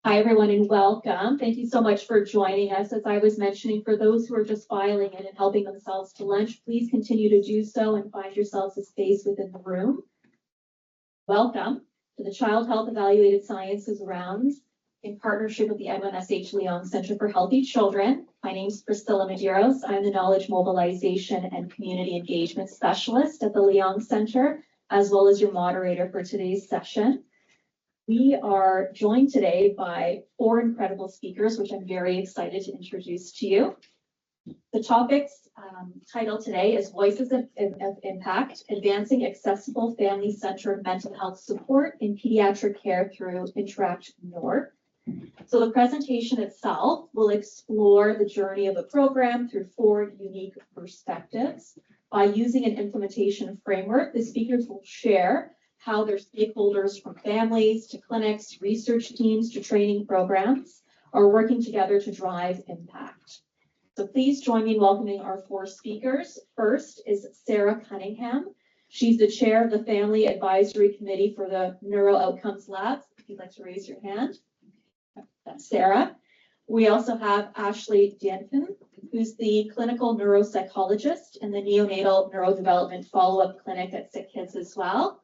Hi, everyone, and welcome. Thank you so much for joining us. As I was mentioning, for those who are just filing in and helping themselves to lunch, please continue to do so and find yourselves a space within the room. Welcome to the Child Health Evaluated Sciences Rounds in partnership with the MNSH Leong Center for Healthy Children. My name is Priscilla Medeiros. I'm the Knowledge Mobilization and Community Engagement Specialist at the Leong Center, as well as your moderator for today's session. We are joined today by 4 incredible speakers, which I'm very excited to introduce to you. The topic's title today is Voices of Impact, Advancing Accessible Family-Centered Mental Health Support in Pediatric Care through Interact-North. So the presentation itself will explore the journey of the program through 4 unique perspectives. By using an implementation framework, the speakers will share how their stakeholders from families to clinics, research teams to training programs are working together to drive impact. So please join me in welcoming our 4 speakers. First is Sarah Cunningham. She's the chair of the Family Advisory Committee for the NeuroOutcomes Lab. If you'd like to raise your hand. That's Sarah. We also have Ashley Danguecan, who's the clinical neuropsychologist in the Neonatal Neurodevelopmental follow-up clinic at SickKids as well.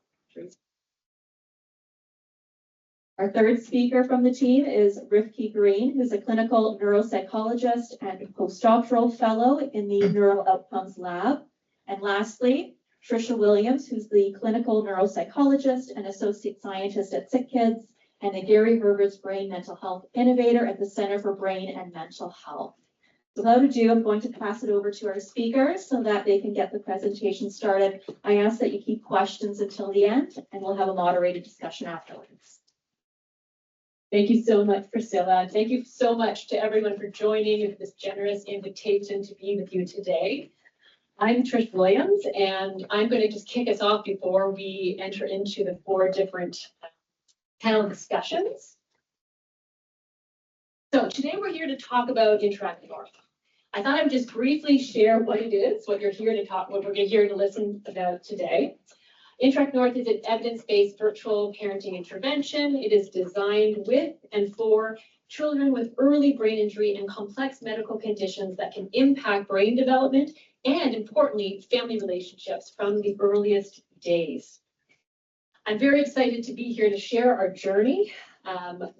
Our third speaker from the team is Rifki Green, who's a clinical neuropsychologist and postdoctoral fellow in the NeuroOutcomes Lab. And lastly, Trisha Williams, who's the clinical neuropsychologist and associate scientist at SickKids and the Gary Herbert's Brain Mental Health Innovator at the Center for Brain and Mental Health. Without ado, I'm going to pass it over to our speakers so that they can get the presentation started. I ask that you keep questions until the end, and we'll have a moderated discussion afterwards. Thank you so much, Priscilla. Thank you so much to everyone for joining and for this generous invitation to be with you today. I'm Trish Williams, and I'm going to just kick us off before we enter into the 4 different panel discussions. So today we're here to talk about Interact-North. I thought I'd just briefly share what it is, what we're here to listen about today. Interact-North is an evidence-based virtual parenting intervention. It is designed with and for children with early brain injury and complex medical conditions that can impact brain development and, importantly, family relationships from the earliest days. I'm very excited to be here to share our journey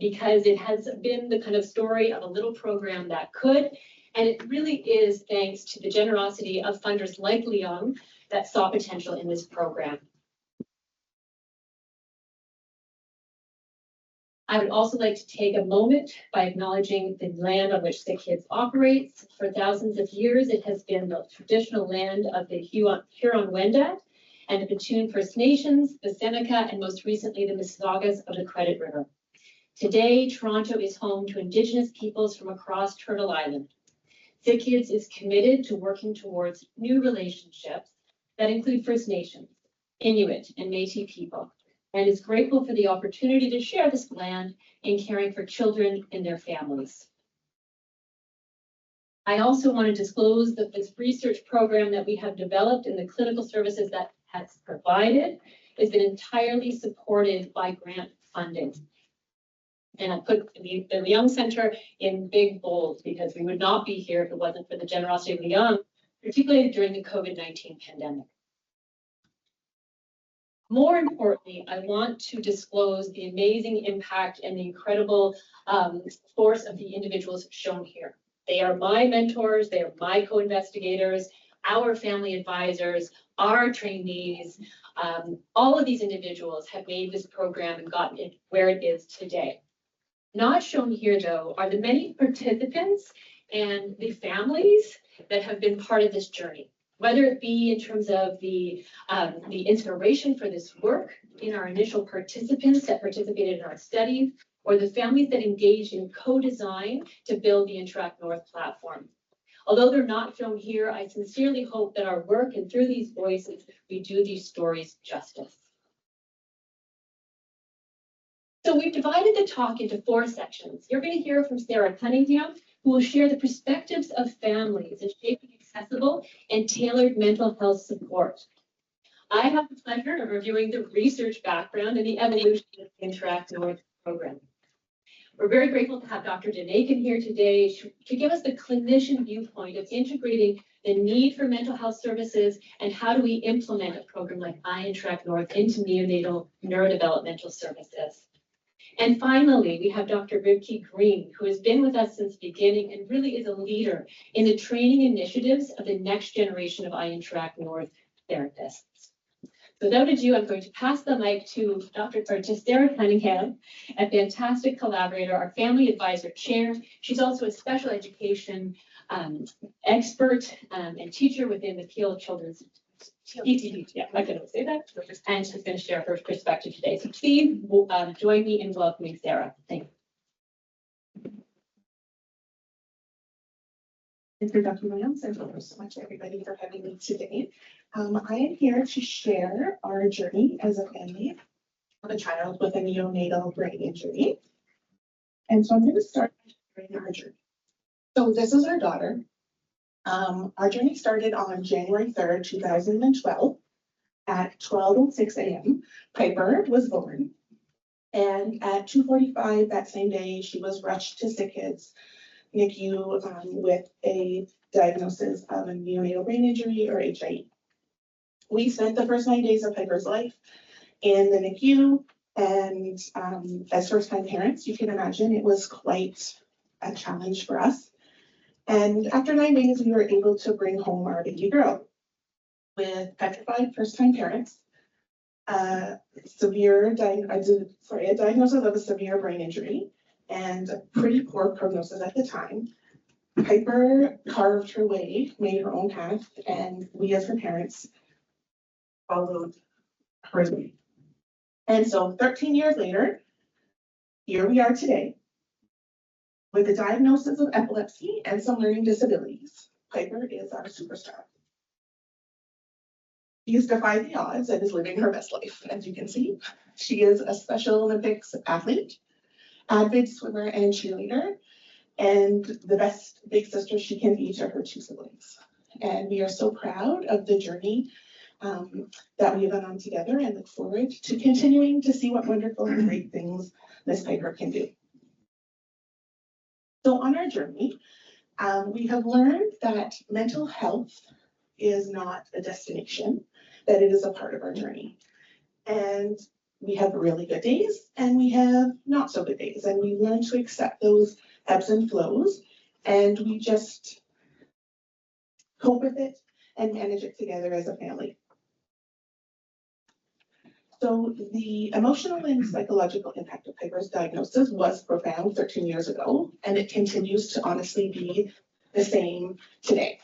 because it has been the kind of story of a little program that could, and it really is thanks to the generosity of funders like Leong that saw potential in this program. I would also like to take a moment by acknowledging the land on which SickKids operates. For thousands of years, it has been the traditional land of the Huron-Wendat and the Petun First Nations, the Seneca, and most recently, the Mississaugas of the Credit River. Today, Toronto is home to Indigenous peoples from across Turtle Island. SickKids is committed to working towards new relationships that include First Nations, Inuit, and Métis people, and is grateful for the opportunity to share this land in caring for children and their families. I also want to disclose that this research program that we have developed and the clinical services that has provided has been entirely supported by grant funding. And I put the Leong Center in big bold because we would not be here if it wasn't for the generosity of Leong, particularly during the COVID-19 pandemic. More importantly, I want to disclose the amazing impact and the incredible force of the individuals shown here. They are my mentors, they are my co-investigators, our family advisors, our trainees. All of these individuals have made this program and gotten it where it is today. Not shown here, though, are the many participants and the families that have been part of this journey, whether it be in terms of the inspiration for this work in our initial participants that participated in our studies, or the families that engaged in co-design to build the Interact-North platform. Although they're not shown here, I sincerely hope that our work and through these voices, we do these stories justice. So we've divided the talk into 4 sections. You're going to hear from Sarah Cunningham, who will share the perspectives of families in shaping accessible and tailored mental health support. I have the pleasure of reviewing the research background and the evolution of the Interact-North program. We're very grateful to have Dr. Danguecan here today to give us the clinician viewpoint of integrating the need for mental health services and how do we implement a program like Interact-North into neonatal neurodevelopmental services. And finally, we have Dr. Rivki Green, who has been with us since the beginning and really is a leader in the training initiatives of the next generation of Interact-North therapists. So without ado, I'm going to pass the mic to Sarah Cunningham, a fantastic collaborator, our family advisor chair. She's also a special education expert and teacher within the field of children's PTD. Yeah, I couldn't say that. And she's going to share her perspective today. So please join me in welcoming Sarah. Thank you. Introduction rounds, and thank you so much everybody for having me today. I am here to share our journey as a family of a child with a neonatal brain injury. And so I'm going to start by sharing our journey. So this is our daughter. Our journey started on January 3rd, 2012 at 12:06 a.m. Piper was born. And at 2:45 that same day, she was rushed to SickKids NICU with a diagnosis of a neonatal brain injury or HIE. We spent the first 9 days of Piper's life in the NICU, and as first-time parents, you can imagine it was quite a challenge for us. And after 9 days, we were able to bring home our baby girl with petrified first-time parents, a diagnosis of a severe brain injury, and a pretty poor prognosis at the time. Piper carved her way, made her own path, and we as her parents followed her way. And so 13 years later, here we are today with a diagnosis of epilepsy and some learning disabilities. Piper is our superstar. She has defied the odds and is living her best life. As you can see, she is a Special Olympics athlete, avid swimmer and cheerleader, and the best big sister she can be to her 2 siblings. And we are so proud of the journey that we have been on together and look forward to continuing to see what wonderful and great things Miss Piper can do. So on our journey, we have learned that mental health is not a destination, that it is a part of our journey. And we have really good days and we have not so good days, and we learn to accept those ebbs and flows, and we just cope with it and manage it together as a family. So the emotional and psychological impact of Piper's diagnosis was profound 13 years ago, and it continues to honestly be the same today.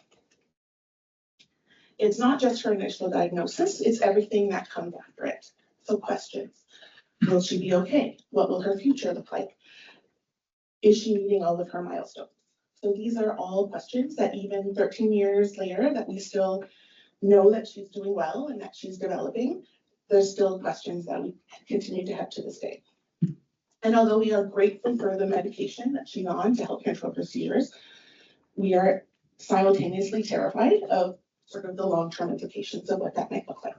It's not just her initial diagnosis, it's everything that comes after it. So questions: will she be okay? What will her future look like? Is she meeting all of her milestones? So these are all questions that even 13 years later, that we still know that she's doing well and that she's developing, there's still questions that we continue to have to this day. And although we are grateful for the medication that she's on to help control her seizures, we are simultaneously terrified of sort of the long-term implications of what that might look like.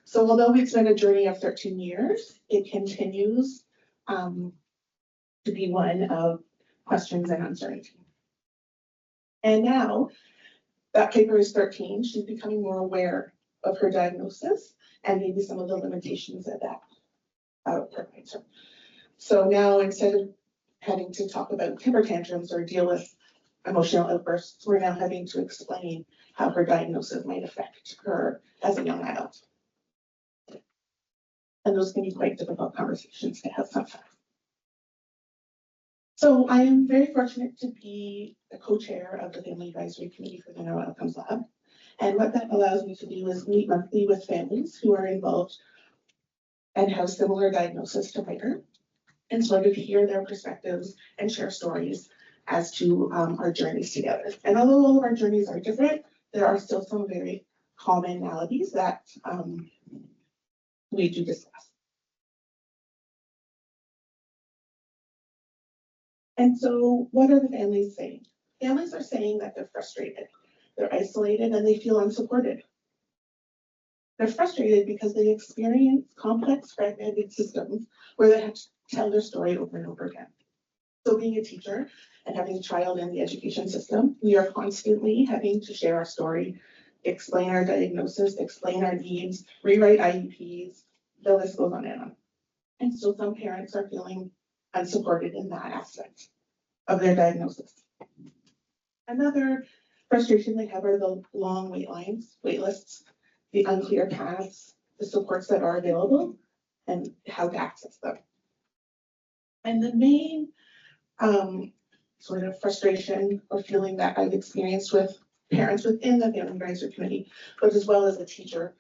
So although it's been a journey of 13 years, it continues to be one of questions and uncertainty. And now that Piper is 13, she's becoming more aware of her diagnosis and maybe some of the limitations that provides her. So now, instead of having to talk about temper tantrums or deal with emotional outbursts, we're now having to explain how her diagnosis might affect her as a young adult. And those can be quite difficult conversations to have sometimes. So I am very fortunate to be the co-chair of the Family Advisory Committee for the NeuroOutcomes Lab. And what that allows me to do is meet monthly with families who are involved and have similar diagnosis to Piper, and sort of hear their perspectives and share stories as to our journeys together. And although all of our journeys are different, there are still some very commonalities that we do discuss. And so what are the families saying? Families are saying that they're frustrated, they're isolated, and they feel unsupported. They're frustrated because they experience complex fragmented systems where they have to tell their story over and over again. So being a teacher and having a child in the education system, we are constantly having to share our story, explain our diagnosis, explain our needs, rewrite IEPs, the list goes on and on. And so some parents are feeling unsupported in that aspect of their diagnosis. Another frustration they have are the long wait lists, the unclear paths, the supports that are available, and how to access them. And the main sort of frustration or feeling that I've experienced with parents within the family advisory committee, but as well as a teacher,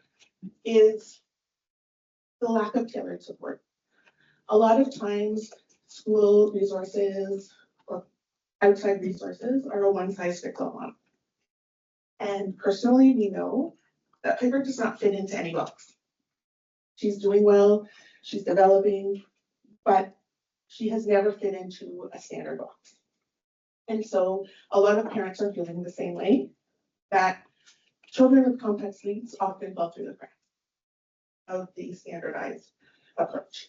is the lack of tailored support. A lot of times, school resources or outside resources are a one-size-fits-all model. And personally, we know that Piper does not fit into any box. She's doing well, she's developing, but she has never fit into a standard box. And so a lot of parents are feeling the same way, that children with complex needs often fall through the cracks of the standardized approach.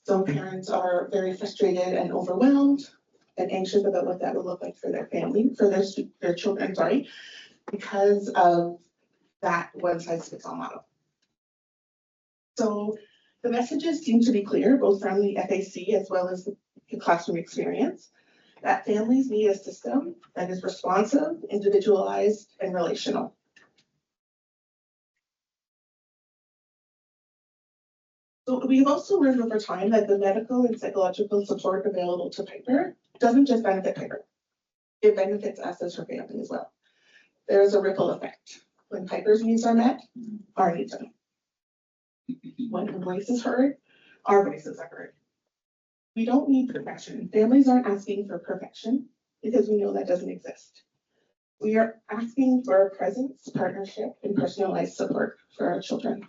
So parents are very frustrated and overwhelmed and anxious about what that would look like for their family, for their children, because of that one-size-fits-all model. So the messages seem to be clear, both from the FAC as well as the classroom experience, that families need a system that is responsive, individualized, and relational. So we've also learned over time that the medical and psychological support available to Piper doesn't just benefit Piper, it benefits us as her family as well. There is a ripple effect. When Piper's needs are met, our needs are met. When her voice is heard, our voices are heard. We don't need perfection. Families aren't asking for perfection because we know that doesn't exist. We are asking for presence, partnership, and personalized support for our children.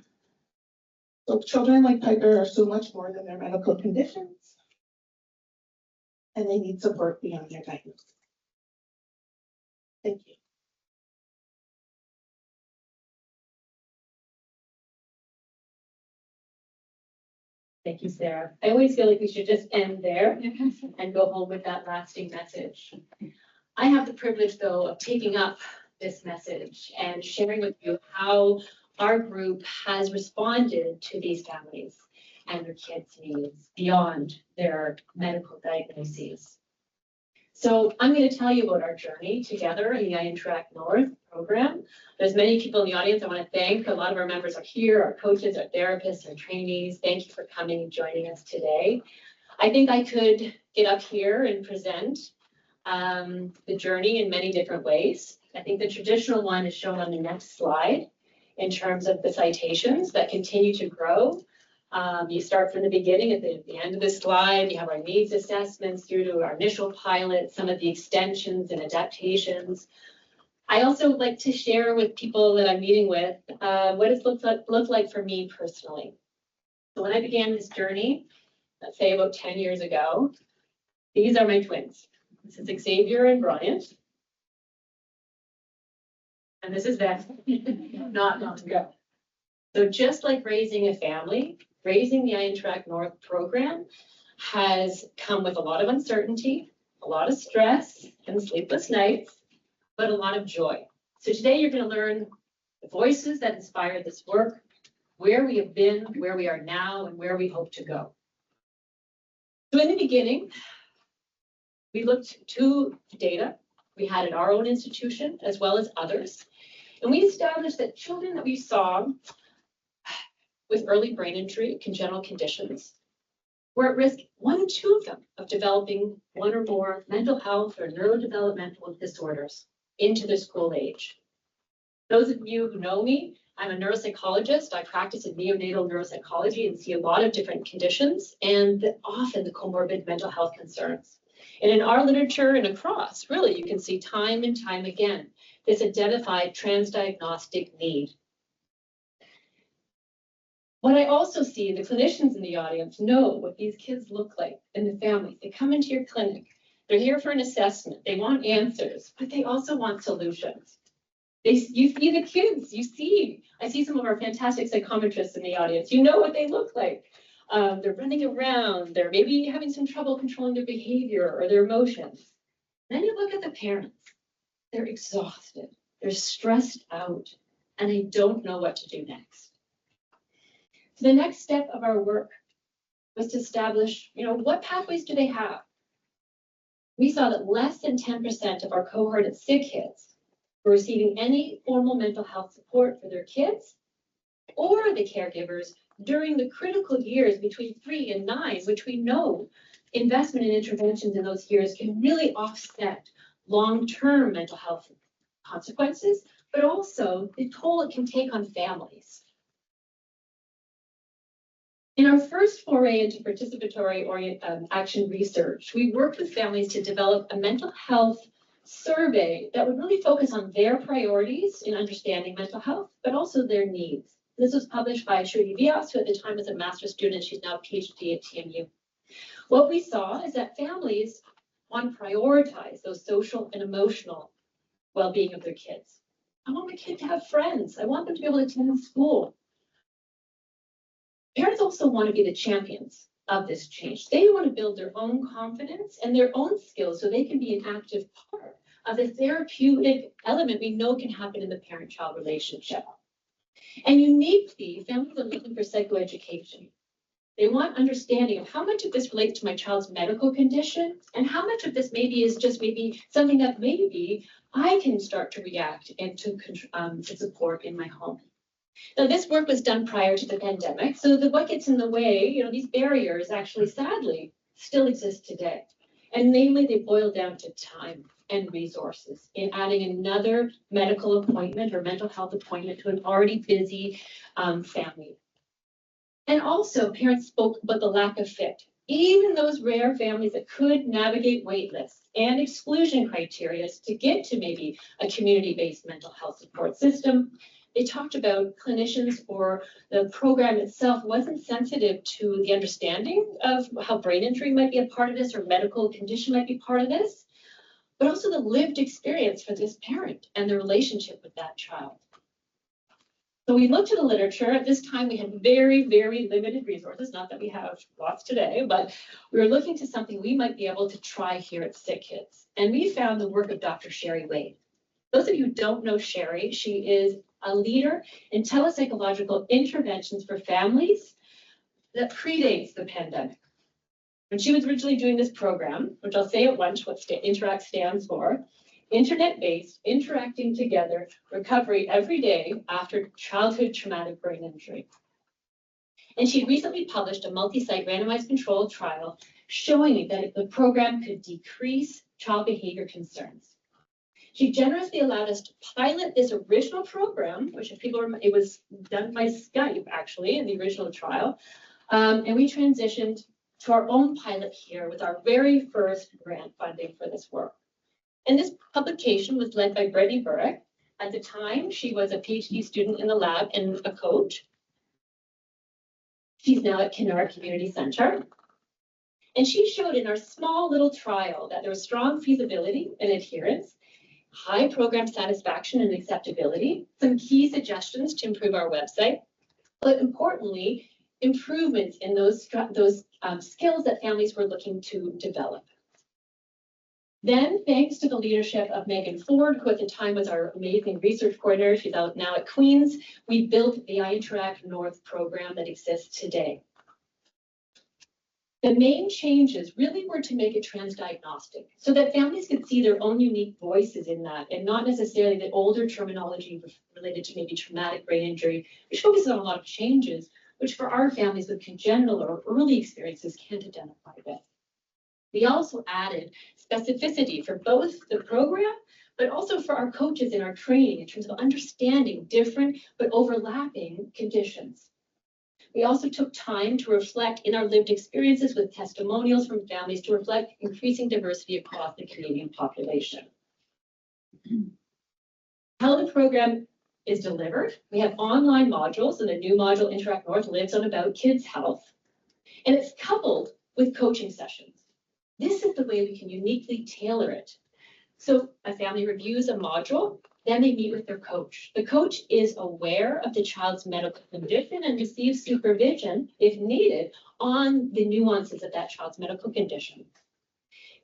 So children like Piper are so much more than their medical conditions, and they need support beyond their diagnosis. Thank you. Thank you, Sarah. I always feel like we should just end there and go home with that lasting message. I have the privilege, though, of taking up this message and sharing with you how our group has responded to these families and their kids' needs beyond their medical diagnoses. So I'm going to tell you about our journey together in the Interact-North program. There's many people in the audience I want to thank. A lot of our members are here, our coaches, our therapists, our trainees. Thank you for coming and joining us today. I think I could get up here and present the journey in many different ways. I think the traditional one is shown on the next slide in terms of the citations that continue to grow. You start from the beginning at the end of this slide, you have our needs assessments through to our initial pilot, some of the extensions and adaptations. I also would like to share with people that I'm meeting with what it's looked like for me personally. So when I began this journey, let's say about 10 years ago, these are my twins. This is Xavier and Bryant. And this is Beth, not long ago. So just like raising a family, raising the Interact-North program has come with a lot of uncertainty, a lot of stress and sleepless nights, but a lot of joy. So today you're going to learn the voices that inspired this work, where we have been, where we are now, and where we hope to go. So in the beginning, we looked to data we had at our own institution as well as others, and we established that children that we saw with early brain injury, congenital conditions, were at risk, 1 in 2 of them, of developing 1 or more mental health or neurodevelopmental disorders into their school age. Those of you who know me, I'm a neuropsychologist. I practice in neonatal neuropsychology and see a lot of different conditions and often the comorbid mental health concerns. And in our literature and across, really, you can see time and time again, this identified transdiagnostic need. What I also see, the clinicians in the audience know what these kids look like in the families. They come into your clinic, they're here for an assessment, they want answers, but they also want solutions. You see the kids, I see some of our fantastic psychometrists in the audience. You know what they look like. they're running around, they're maybe having some trouble controlling their behavior or their emotions. Then you look at the parents. They're exhausted, they're stressed out, and they don't know what to do next. So the next step of our work was to establish, what pathways do they have? We saw that less than 10% of our cohort at SickKids were receiving any formal mental health support for their kids or the caregivers during the critical years between 3 and 9, which we know investment in interventions in those years can really offset long-term mental health consequences, but also the toll it can take on families. In our first foray into participatory action research, we worked with families to develop a mental health survey that would really focus on their priorities in understanding mental health, but also their needs. This was published by Shruti Vyas, who at the time was a master's student. She's now a PhD at TMU. What we saw is that families want to prioritize those social and emotional well-being of their kids. I want my kid to have friends. I want them to be able to attend school. Parents also want to be the champions of this change. They want to build their own confidence and their own skills so they can be an active part of the therapeutic element we know can happen in the parent-child relationship. And uniquely, families are looking for psychoeducation. They want understanding of how much of this relates to my child's medical condition and how much of this maybe is just maybe something that maybe I can start to react and to support in my home. Now, this work was done prior to the pandemic, so what gets in the way, these barriers actually sadly still exist today. And namely, they boil down to time and resources in adding another medical appointment or mental health appointment to an already busy family. And also, parents spoke about the lack of fit. Even those rare families that could navigate wait lists and exclusion criteria to get to maybe a community-based mental health support system, they talked about clinicians or the program itself wasn't sensitive to the understanding of how brain injury might be a part of this or medical condition might be part of this, but also the lived experience for this parent and the relationship with that child. So we looked at the literature. At this time, we had very, very limited resources, not that we have lots today, but we were looking to something we might be able to try here at SickKids. And we found the work of Dr. Sherry Wade. Those of you who don't know Sherry, she is a leader in telepsychological interventions for families that predates the pandemic. When she was originally doing this program, which I'll say at once what Interact stands for, internet-based, interacting together, recovery every day after childhood traumatic brain injury. And she recently published a multi-site randomized controlled trial showing that the program could decrease child behavior concerns. She generously allowed us to pilot this original program, which if people remember, it was done by Skype actually in the original trial. And we transitioned to our own pilot here with our very first grant funding for this work. And this publication was led by Brittany Burrick. At the time, she was a PhD student in the lab and a coach. She's now at Kenora Community Center. And she showed in our small little trial that there was strong feasibility and adherence, high program satisfaction and acceptability, some key suggestions to improve our website, but importantly, improvements in those skills that families were looking to develop. Then, thanks to the leadership of Megan Ford, who at the time was our amazing research coordinator, she's out now at Queen's, we built the Interact-North program that exists today. The main changes really were to make it transdiagnostic so that families could see their own unique voices in that and not necessarily the older terminology related to maybe traumatic brain injury, which focuses on a lot of changes, which for our families with congenital or early experiences can't identify with. We also added specificity for both the program, but also for our coaches in our training in terms of understanding different but overlapping conditions. We also took time to reflect in our lived experiences with testimonials from families to reflect increasing diversity across the Canadian population. How the program is delivered, we have online modules, and the new module Interact-North lives on about kids' health, and it's coupled with coaching sessions. This is the way we can uniquely tailor it. So a family reviews a module, Then they meet with their coach. The coach is aware of the child's medical condition and receives supervision, if needed, on the nuances of that child's medical condition.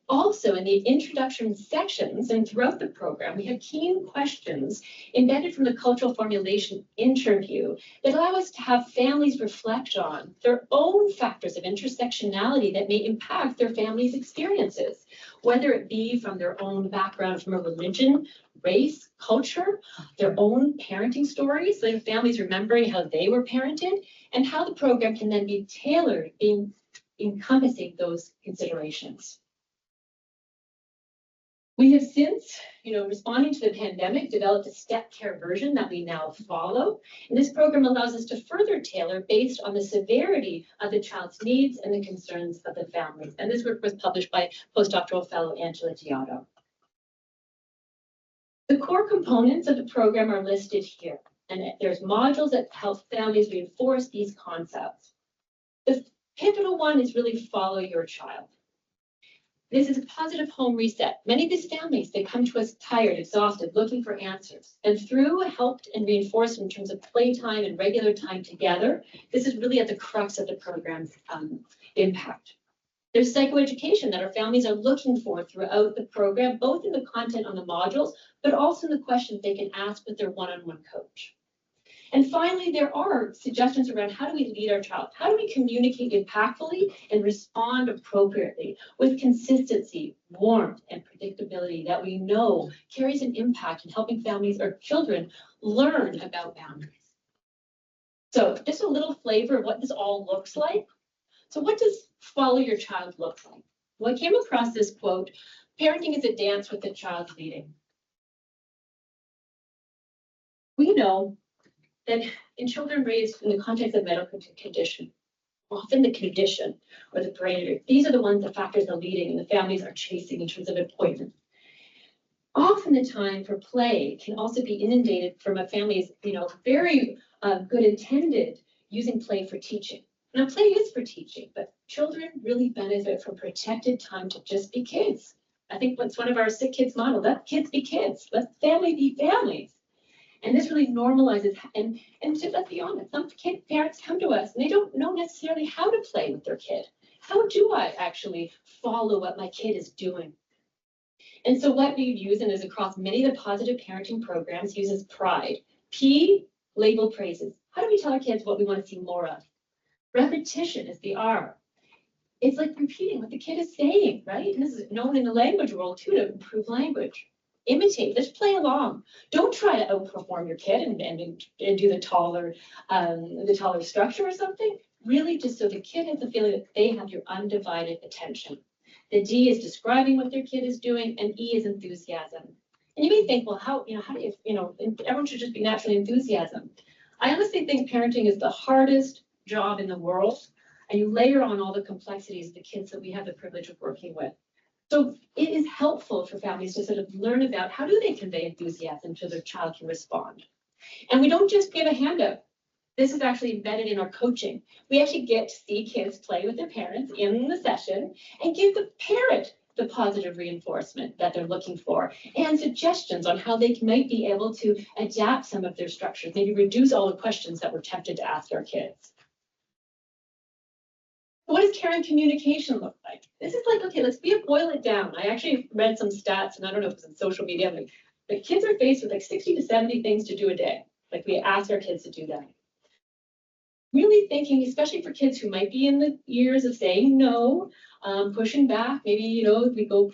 Also, in the introduction sections and throughout the program, we have keen questions embedded from the cultural formulation interview that allow us to have families reflect on their own factors of intersectionality that may impact their families' experiences, whether it be from their own background from a religion, race, culture, their own parenting stories, so their families remembering how they were parented, and how the program can then be tailored in encompassing those considerations. We have since, responding to the pandemic, developed a step care version that we now follow. And this program allows us to further tailor based on the severity of the child's needs and the concerns of the families. And this work was published by postdoctoral fellow Angela Giotto. The core components of the program are listed here, and there's modules that help families reinforce these concepts. The pivotal one is really follow your child. This is a positive home reset. Many of these families, they come to us tired, exhausted, looking for answers. And through helped and reinforced in terms of playtime and regular time together, this is really at the crux of the program's impact. There's psychoeducation that our families are looking for throughout the program, both in the content on the modules, but also in the questions they can ask with their one-on-one coach. And finally, there are suggestions around how do we lead our child? How do we communicate impactfully and respond appropriately with consistency, warmth, and predictability that we know carries an impact in helping families or children learn about boundaries. So just a little flavor of what this all looks like. So what does follow your child look like? Well, I came across this quote, parenting is a dance with the child leading. We know that in children raised in the context of medical condition, often the condition or the parameter, these are the ones, the factors are leading and the families are chasing in terms of appointment. Often the time for play can also be inundated from a family's, very good intended using play for teaching. Now play is for teaching, but children really benefit from protected time to just be kids. I think that's one of our SickKids model, let kids be kids, let family be families. And this really normalizes, and let's be honest, some parents come to us and they don't know necessarily how to play with their kid. How do I actually follow what my kid is doing? And so what we use, and is across many of the positive parenting programs, uses pride. P, label praises. How do we tell our kids what we want to see more of? Repetition is the R. It's like repeating what the kid is saying, right? And this is known in the language world too, to improve language. Imitate, just play along. Don't try to outperform your kid and do the taller structure or something. Really just so the kid has the feeling that they have your undivided attention. The D is describing what their kid is doing, and E is enthusiasm. And you may think, well, how do you, everyone should just be naturally enthusiasm. I honestly think parenting is the hardest job in the world, and you layer on all the complexities of the kids that we have the privilege of working with. So it is helpful for families to sort of learn about how do they convey enthusiasm so their child can respond. And we don't just give a handout. This is actually embedded in our coaching. We actually get to see kids play with their parents in the session and give the parent the positive reinforcement that they're looking for and suggestions on how they might be able to adapt some of their structures, maybe reduce all the questions that we're tempted to ask our kids. What does caring communication look like? This is like, okay, let's boil it down. I actually read some stats, and I don't know if it was in social media, but the kids are faced with like 60 to 70 things to do a day. Like we ask our kids to do that. Really thinking, especially for kids who might be in the years of saying no, pushing back, maybe,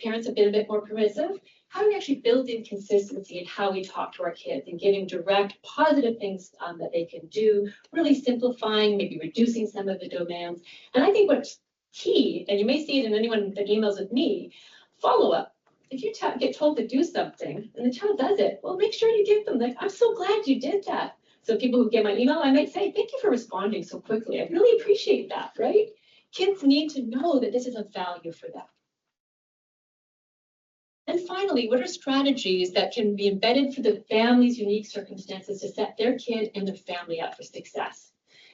parents have been a bit more permissive. How do we actually build in consistency in how we talk to our kids and giving direct positive things that they can do, really simplifying, maybe reducing some of the demands. And I think what's key, and you may see it in anyone that emails with me, follow up. If you get told to do something and the child does it, well, make sure you give them I'm so glad you did that. So people who get my email, I might say, thank you for responding so quickly. I really appreciate that, right? Kids need to know that this is a value for them. And finally, what are strategies that can be embedded for the family's unique circumstances to set their kid and their family up for success?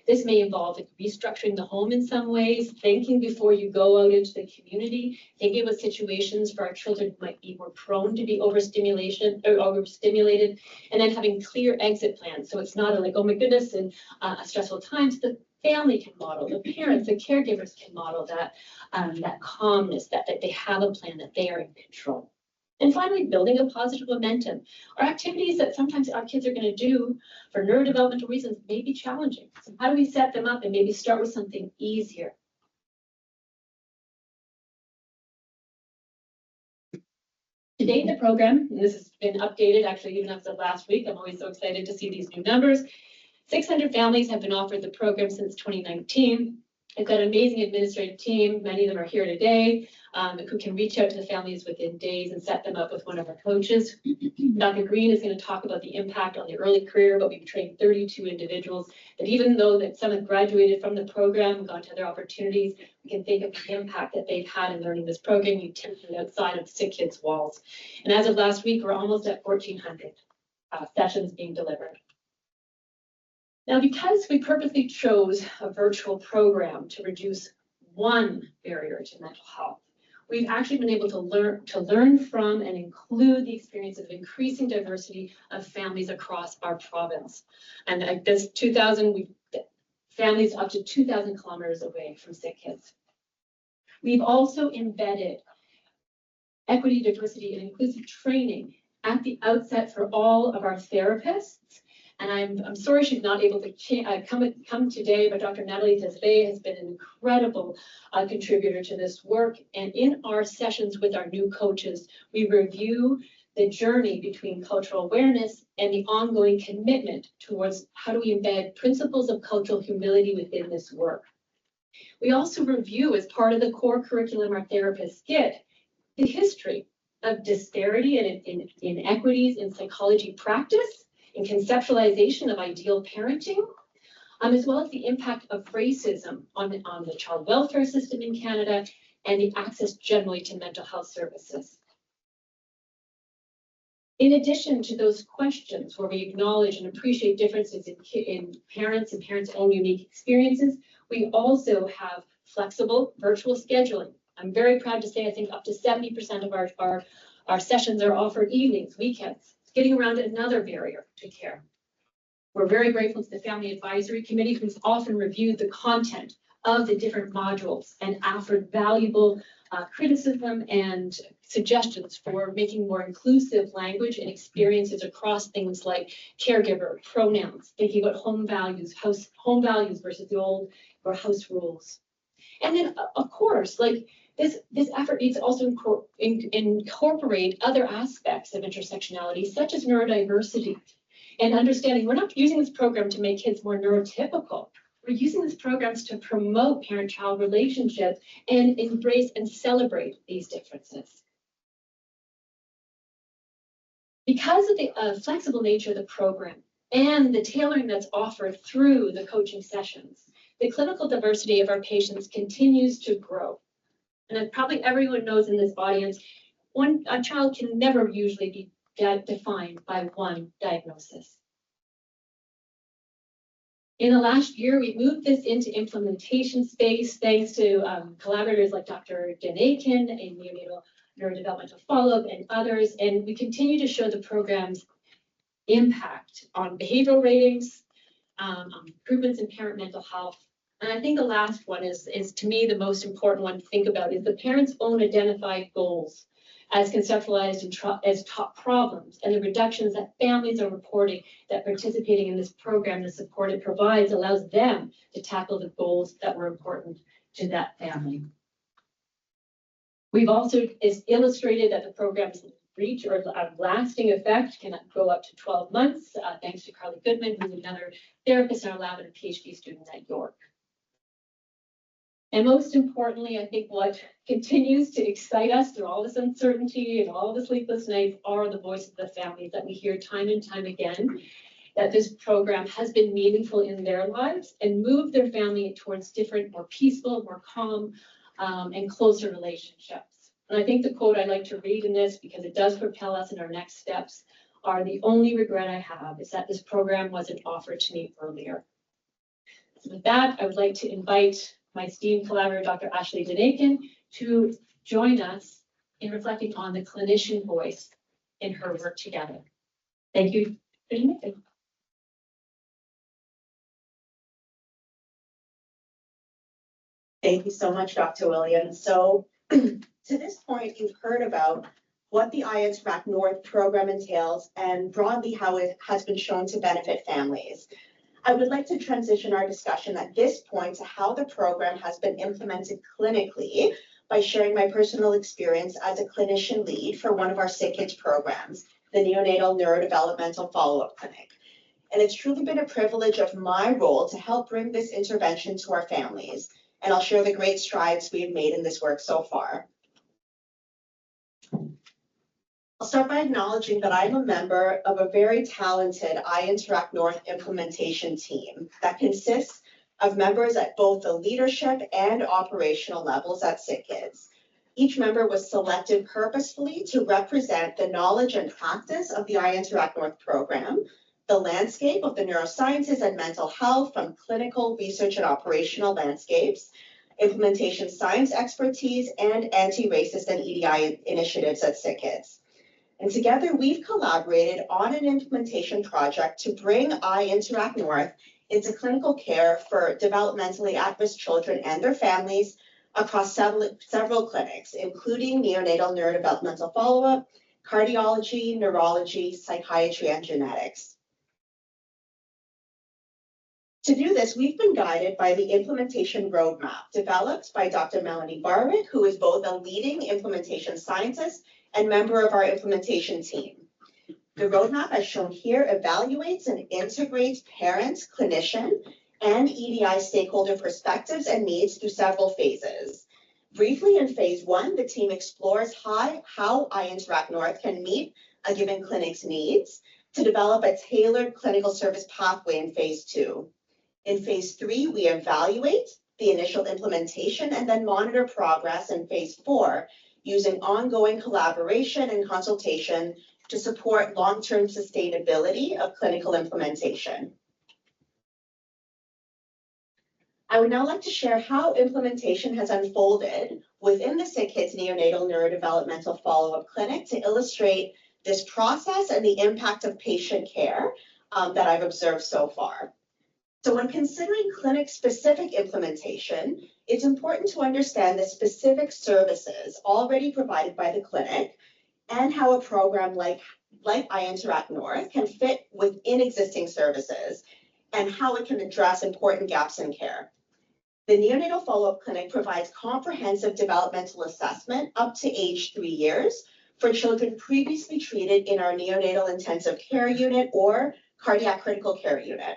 This may involve like, restructuring the home in some ways, thinking before you go out into the community, thinking about situations for our children who might be more prone to be overstimulated, and then having clear exit plans. So it's not a, like, oh my goodness, and a stressful time. So the family can model, the parents, the caregivers can model that, that calmness, that they have a plan, that they are in control. And finally, building a positive momentum, or activities that sometimes our kids are going to do for neurodevelopmental reasons may be challenging. So how do we set them up and maybe start with something easier? To date in the program, and this has been updated actually even as of last week, I'm always so excited to see these new numbers. 600 families have been offered the program since 2019. We've got an amazing administrative team. Many of them are here today, who can reach out to the families within days and set them up with one of our coaches. Dr. Green is going to talk about the impact on the early career, but we've trained 32 individuals that even though that some have graduated from the program and gone to other opportunities, we can think of the impact that they've had in learning this program. You tested outside of SickKids walls. And as of last week, we're almost at 1,400 sessions being delivered. Now, because we purposely chose a virtual program to reduce one barrier to mental health, we've actually been able to learn from and include the experience of increasing diversity of families across our province. And this 2,000, families up to 2,000 kilometers away from SickKids. We've also embedded equity, diversity, and inclusive training at the outset for all of our therapists. And I'm sorry she's not able to come today, but Dr. Natalie Tesfaye has been an incredible contributor to this work. And in our sessions with our new coaches, we review the journey between cultural awareness and the ongoing commitment towards how do we embed principles of cultural humility within this work. We also review, as part of the core curriculum our therapists get, the history of disparity and inequities in psychology practice, in conceptualization of ideal parenting, as well as the impact of racism on the child welfare system in Canada and the access generally to mental health services. In addition to those questions where we acknowledge and appreciate differences in parents and parents' own unique experiences, we also have flexible virtual scheduling. I'm very proud to say I think up to 70% of our sessions are offered evenings, weekends. Getting around another barrier to care. We're very grateful to the Family Advisory Committee, who's often reviewed the content of the different modules and offered valuable criticism and suggestions for making more inclusive language and experiences across things like caregiver, pronouns, thinking about home values versus the old or house rules. And then, of course, like this effort needs to also incorporate other aspects of intersectionality, such as neurodiversity, and understanding we're not using this program to make kids more neurotypical. We're using these programs to promote parent-child relationships and embrace and celebrate these differences. Because of the flexible nature of the program and the tailoring that's offered through the coaching sessions, the clinical diversity of our patients continues to grow. And as probably everyone knows in this audience, a child can never usually be defined by one diagnosis. In the last year, we've moved this into implementation space thanks to collaborators like Dr. Danguecan in Neonatal Neurodevelopmental Follow-up and others, and we continue to show the program's impact on behavioral ratings, improvements in parent mental health. And I think the last one is to me the most important one to think about is the parents' own identified goals as conceptualized as top problems and the reductions that families are reporting that participating in this program, the support it provides allows them to tackle the goals that were important to that family. We've also illustrated that the program's reach or lasting effect can go up to 12 months, thanks to Carly Goodman, who's another therapist in our lab and a PhD student at York. And most importantly, I think what continues to excite us through all this uncertainty and all the sleepless nights are the voices of the families that we hear time and time again, that this program has been meaningful in their lives and moved their family towards different, more peaceful, more calm, and closer relationships. And I think the quote I like to read in this, because it does propel us in our next steps, are the only regret I have is that this program wasn't offered to me earlier. So with that, I would like to invite my esteemed collaborator, Dr. Ashley Danguecan, to join us in reflecting on the clinician voice in her work together. Thank you. Thank you so much, Dr. Williams. So to this point, you've heard about what the Interact-North program entails and broadly how it has been shown to benefit families. I would like to transition our discussion at this point to how the program has been implemented clinically by sharing my personal experience as a clinician lead for one of our SickKids programs, the Neonatal Neurodevelopmental Follow-Up Clinic. And it's truly been a privilege of my role to help bring this intervention to our families. And I'll share the great strides we've made in this work so far. I'll start by acknowledging that I'm a member of a very talented Interact-North implementation team that consists of members at both the leadership and operational levels at SickKids. Each member was selected purposefully to represent the knowledge and practice of the Interact-North program, the landscape of the neurosciences and mental health from clinical research and operational landscapes, implementation science expertise, and anti-racist and EDI initiatives at SickKids. And together we've collaborated on an implementation project to bring Interact-North into clinical care for developmentally at-risk children and their families across several clinics, including neonatal neurodevelopmental follow-up, cardiology, neurology, psychiatry, and genetics. To do this, we've been guided by the implementation roadmap developed by Dr. Melanie Barwick, who is both a leading implementation scientist and member of our implementation team. The roadmap, as shown here, evaluates and integrates parents, clinician, and EDI stakeholder perspectives and needs through several phases. Briefly, in phase 1, the team explores how Interact-North can meet a given clinic's needs to develop a tailored clinical service pathway in phase 2. In phase 3, we evaluate the initial implementation and then monitor progress in phase 4 using ongoing collaboration and consultation to support long-term sustainability of clinical implementation. I would now like to share how implementation has unfolded within the SickKids Neonatal Neurodevelopmental Follow-Up Clinic to illustrate this process and the impact of patient care that I've observed so far. So when considering clinic-specific implementation, it's important to understand the specific services already provided by the clinic and how a program like Interact-North can fit within existing services and how it can address important gaps in care. The Neonatal Follow-Up Clinic provides comprehensive developmental assessment up to age 3 years for children previously treated in our neonatal intensive care unit or cardiac critical care unit.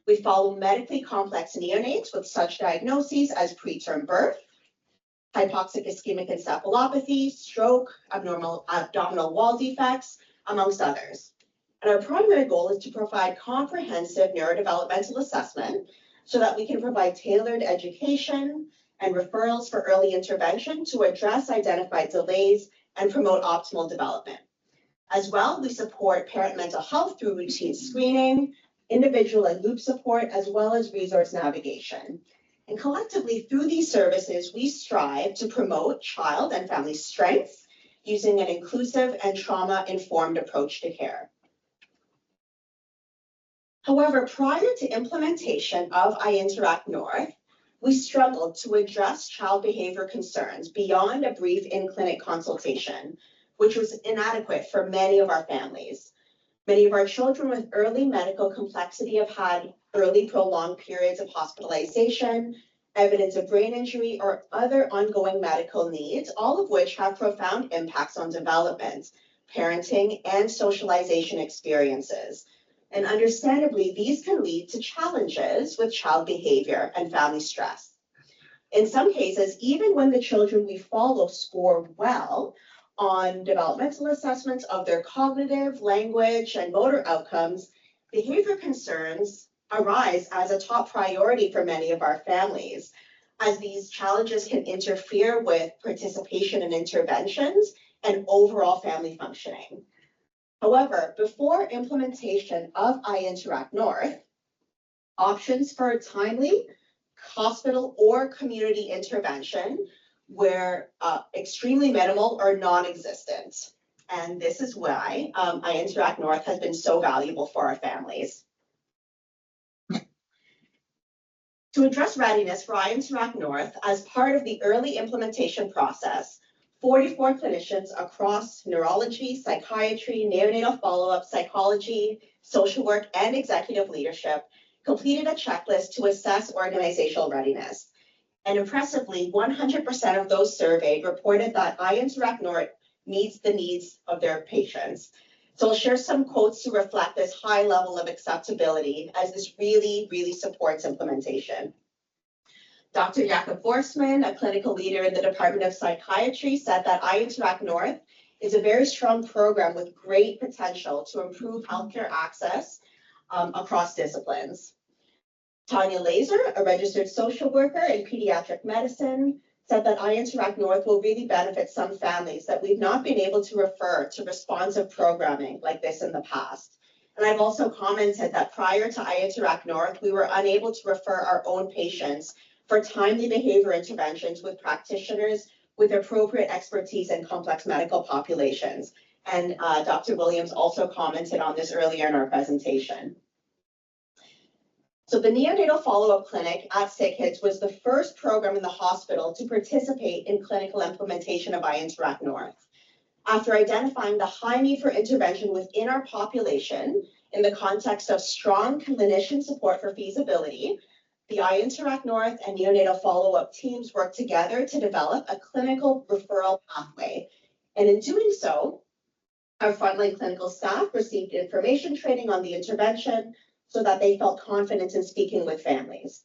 We follow medically complex neonates with such diagnoses as preterm birth, hypoxic ischemic encephalopathy, stroke, abnormal abdominal wall defects, amongst others. And our primary goal is to provide comprehensive neurodevelopmental assessment so that we can provide tailored education and referrals for early intervention to address identified delays and promote optimal development. As well, we support parent mental health through routine screening, individual and loop support, as well as resource navigation. And collectively, through these services, we strive to promote child and family strengths using an inclusive and trauma-informed approach to care. However, prior to implementation of Interact-North, we struggled to address child behavior concerns beyond a brief in-clinic consultation, which was inadequate for many of our families. Many of our children with early medical complexity have had early prolonged periods of hospitalization, evidence of brain injury, or other ongoing medical needs, all of which have profound impacts on development, parenting, and socialization experiences. And understandably, these can lead to challenges with child behavior and family stress. In some cases, even when the children we follow score well on developmental assessments of their cognitive, language, and motor outcomes, behavior concerns arise as a top priority for many of our families, as these challenges can interfere with participation in interventions and overall family functioning. However, before implementation of Interact-North, options for timely hospital or community intervention were extremely minimal or non-existent. And this is why Interact-North has been so valuable for our families. To address readiness for Interact-North, as part of the early implementation process, 44 clinicians across neurology, psychiatry, neonatal follow-up, psychology, social work, and executive leadership completed a checklist to assess organizational readiness. And impressively, 100% of those surveyed reported that Interact-North meets the needs of their patients. So I'll share some quotes to reflect this high level of acceptability, as this really, really supports implementation. Dr. Jakob Forsman, a clinical leader in the Department of Psychiatry, said that Interact-North is a very strong program with great potential to improve healthcare access across disciplines. Tanya Laser, a registered social worker in pediatric medicine, said that Interact-North will really benefit some families that we've not been able to refer to responsive programming like this in the past. And I've also commented that prior to Interact-North, we were unable to refer our own patients for timely behavior interventions with practitioners with appropriate expertise in complex medical populations. And Dr. Williams also commented on this earlier in our presentation. So the neonatal follow-up clinic at SickKids was the first program in the hospital to participate in clinical implementation of Interact-North. After identifying the high need for intervention within our population in the context of strong clinician support for feasibility, the Interact-North and neonatal follow-up teams worked together to develop a clinical referral pathway. And in doing so, our frontline clinical staff received information training on the intervention so that they felt confident in speaking with families.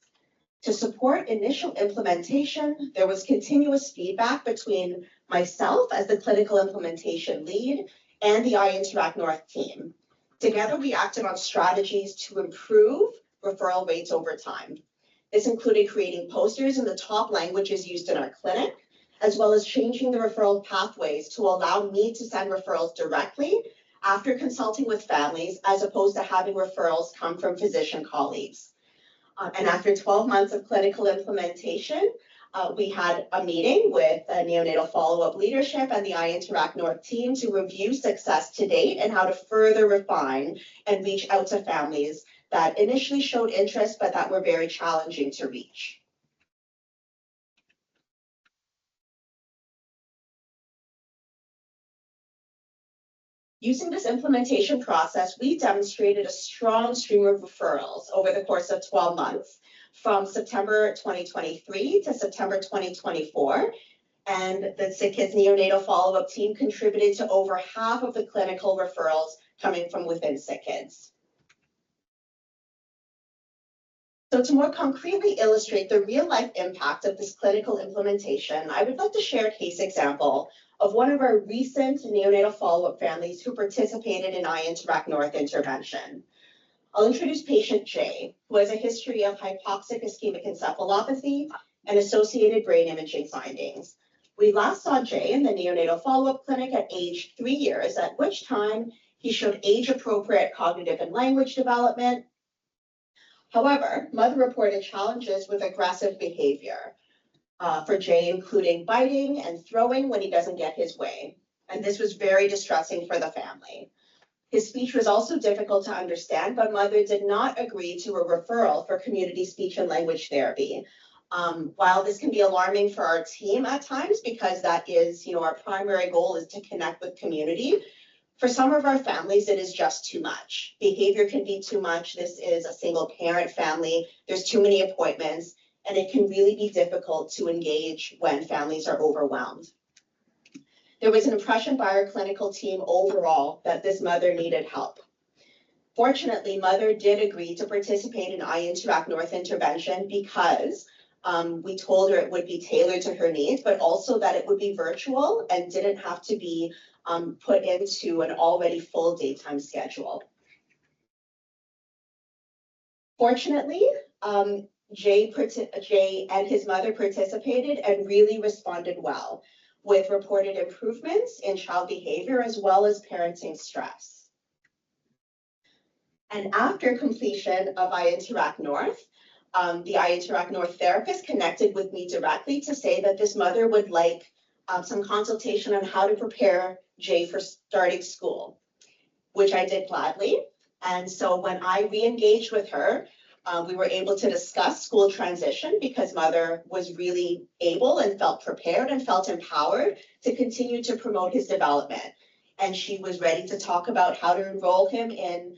To support initial implementation, there was continuous feedback between myself as the clinical implementation lead and the Interact-North team. Together, we acted on strategies to improve referral rates over time. This included creating posters in the top languages used in our clinic, as well as changing the referral pathways to allow me to send referrals directly after consulting with families, as opposed to having referrals come from physician colleagues. And after 12 months of clinical implementation, we had a meeting with neonatal follow-up leadership and the Interact-North team to review success to date and how to further refine and reach out to families that initially showed interest, but that were very challenging to reach. Using this implementation process, we demonstrated a strong stream of referrals over the course of 12 months, from September 2023 to September 2024. And the SickKids neonatal follow-up team contributed to over half of the clinical referrals coming from within SickKids. So to more concretely illustrate the real-life impact of this clinical implementation, I would like to share a case example of one of our recent neonatal follow-up families who participated in Interact-North intervention. I'll introduce patient Jay, who has a history of hypoxic ischemic encephalopathy and associated brain imaging findings. We last saw Jay in the neonatal follow-up clinic at age 3 years, at which time he showed age-appropriate cognitive and language development. However, mother reported challenges with aggressive behavior for Jay, including biting and throwing when he doesn't get his way. And this was very distressing for the family. His speech was also difficult to understand, but mother did not agree to a referral for community speech and language therapy. While this can be alarming for our team at times, because that is, our primary goal is to connect with community, for some of our families, it is just too much. Behavior can be too much. This is a single parent family. There's too many appointments, and it can really be difficult to engage when families are overwhelmed. There was an impression by our clinical team overall that this mother needed help. Fortunately, mother did agree to participate in Interact-North intervention because we told her it would be tailored to her needs, but also that it would be virtual and didn't have to be put into an already full daytime schedule. Fortunately, Jay and his mother participated and really responded well, with reported improvements in child behavior as well as parenting stress. And after completion of Interact-North, the Interact-North therapist connected with me directly to say that this mother would like some consultation on how to prepare Jay for starting school, which I did gladly. And so when I re-engaged with her, we were able to discuss school transition because mother was really able and felt prepared and felt empowered to continue to promote his development. And she was ready to talk about how to enroll him in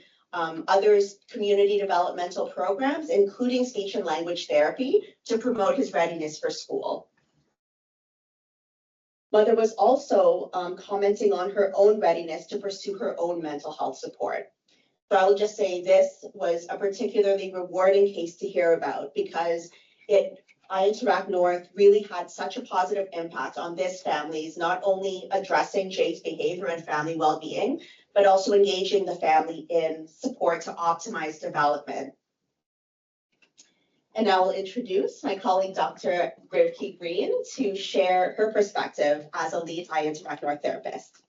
others community developmental programs, including speech and language therapy, to promote his readiness for school. Mother was also commenting on her own readiness to pursue her own mental health support. So I will just say this was a particularly rewarding case to hear about because Interact-North really had such a positive impact on this family's, not only addressing Jay's behavior and family well-being, but also engaging the family in support to optimize development. And now I'll introduce my colleague, Dr. Rivki Green, to share her perspective as a lead Interact-North therapist.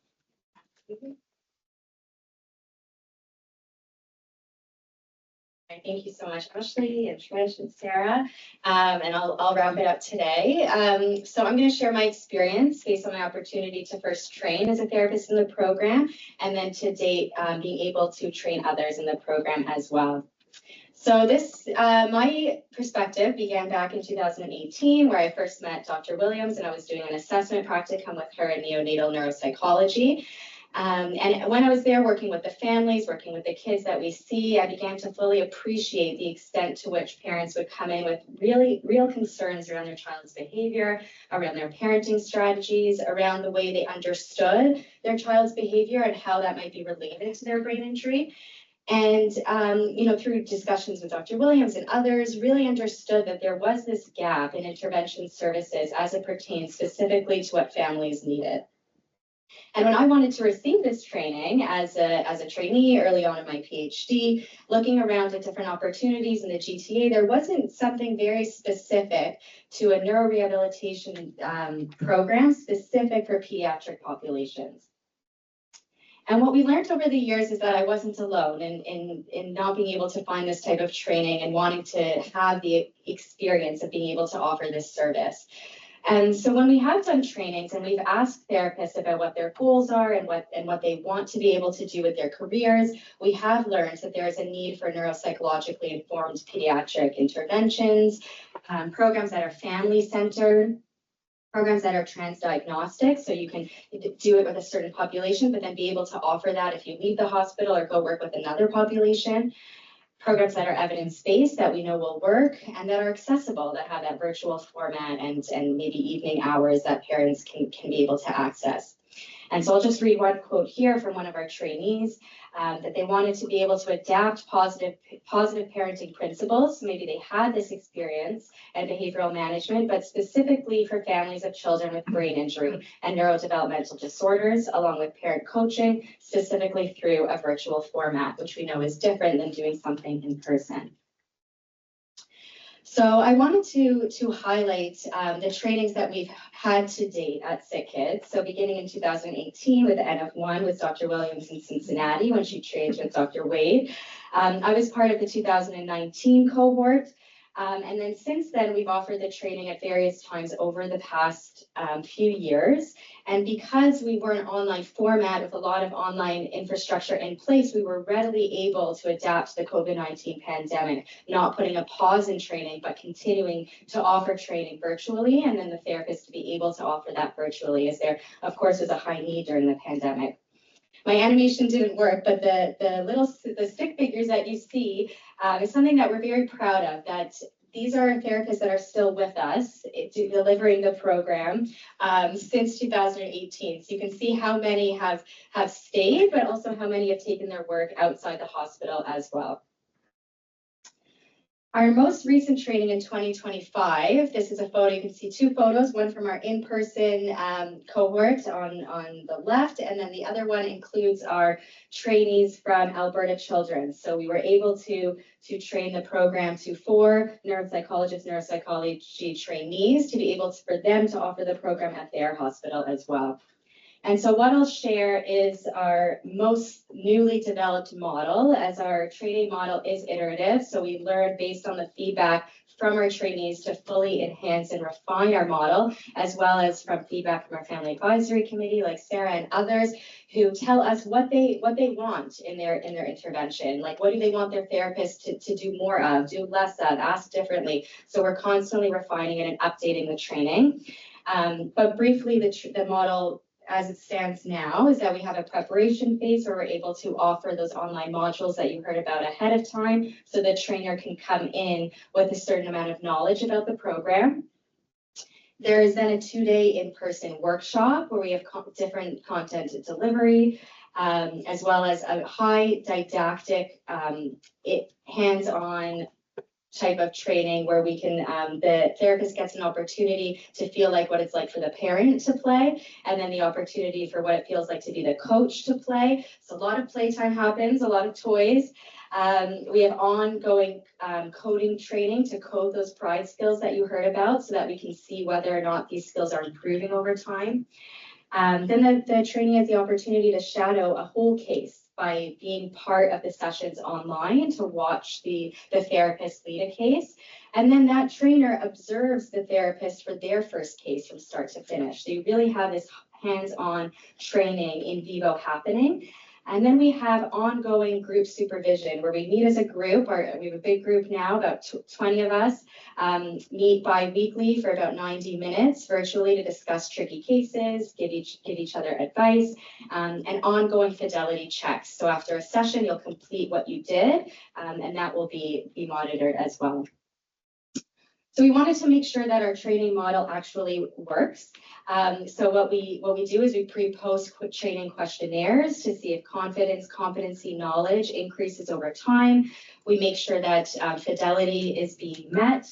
Thank you so much, Ashley and Trish and Sarah. And I'll wrap it up today. So I'm going to share my experience based on my opportunity to first train as a therapist in the program, and then to date being able to train others in the program as well. So my perspective began back in 2018, where I first met Dr. Williams, and I was doing an assessment practicum with her in neonatal neuropsychology. And when I was there working with the families, working with the kids that we see, I began to fully appreciate the extent to which parents would come in with real concerns around their child's behavior, around their parenting strategies, around the way they understood their child's behavior and how that might be related to their brain injury. And, through discussions with Dr. Williams and others, really understood that there was this gap in intervention services as it pertains specifically to what families needed. And when I wanted to receive this training as a trainee early on in my PhD, looking around at different opportunities in the GTA, there wasn't something very specific to a neurorehabilitation program specific for pediatric populations. And what we learned over the years is that I wasn't alone in not being able to find this type of training and wanting to have the experience of being able to offer this service. And so when we have done trainings and we've asked therapists about what their goals are and what they want to be able to do with their careers, we have learned that there is a need for neuropsychologically informed pediatric interventions, programs that are family-centered, programs that are transdiagnostic, so you can do it with a certain population, but then be able to offer that if you leave the hospital or go work with another population. Programs that are evidence-based that we know will work and that are accessible, that have that virtual format and maybe evening hours that parents can be able to access. And so I'll just read one quote here from one of our trainees, that they wanted to be able to adapt positive parenting principles. Maybe they had this experience and behavioral management, but specifically for families of children with brain injury and neurodevelopmental disorders, along with parent coaching, specifically through a virtual format, which we know is different than doing something in person. So I wanted to highlight the trainings that we've had to date at SickKids. So beginning in 2018 with the N of 1 with Dr. Williams in Cincinnati when she trained with Dr. Wade. I was part of the 2019 cohort. And then since then, we've offered the training at various times over the past few years. And because we were an online format with a lot of online infrastructure in place, we were readily able to adapt to the COVID-19 pandemic, not putting a pause in training, but continuing to offer training virtually, and then the therapist to be able to offer that virtually, as there, of course, was a high need during the pandemic. My animation didn't work, but the stick figures that you see is something that we're very proud of, that these are therapists that are still with us delivering the program since 2018. So you can see how many have stayed, but also how many have taken their work outside the hospital as well. Our most recent training in 2025, this is a photo, you can see two photos, one from our in-person cohort on the left, and then the other one includes our trainees from Alberta Children's. So we were able to train the program to 4 neuropsychologists, neuropsychology trainees to be able for them to offer the program at their hospital as well. And so what I'll share is our most newly developed model, as our training model is iterative. So we learn based on the feedback from our trainees to fully enhance and refine our model, as well as from feedback from our family advisory committee, like Sarah and others, who tell us what they want in their intervention. Like, what do they want their therapist to do more of, do less of, ask differently. So we're constantly refining it and updating the training. But briefly, the model as it stands now is that we have a preparation phase where we're able to offer those online modules that you heard about ahead of time, so the trainer can come in with a certain amount of knowledge about the program. There is then a 2-day in-person workshop where we have different content delivery, as well as a high didactic, hands-on type of training where we can, the therapist gets an opportunity to feel like what it's like for the parent to play, and then the opportunity for what it feels like to be the coach to play. So a lot of playtime happens, a lot of toys. We have ongoing coding training to code those pride skills that you heard about, so that we can see whether or not these skills are improving over time. Then the trainee has the opportunity to shadow a whole case by being part of the sessions online, to watch the therapist lead a case. And then that trainer observes the therapist for their first case from start to finish. So you really have this hands-on training in vivo happening. And then we have ongoing group supervision where we meet as a group, or we have a big group now, about 20 of us, meet bi-weekly for about 90 minutes virtually to discuss tricky cases, give each other advice, and ongoing fidelity checks. So after a session, you'll complete what you did, and that will be monitored as well. So we wanted to make sure that our training model actually works. So what we do is we pre-post training questionnaires to see if confidence, competency, knowledge increases over time. We make sure that fidelity is being met,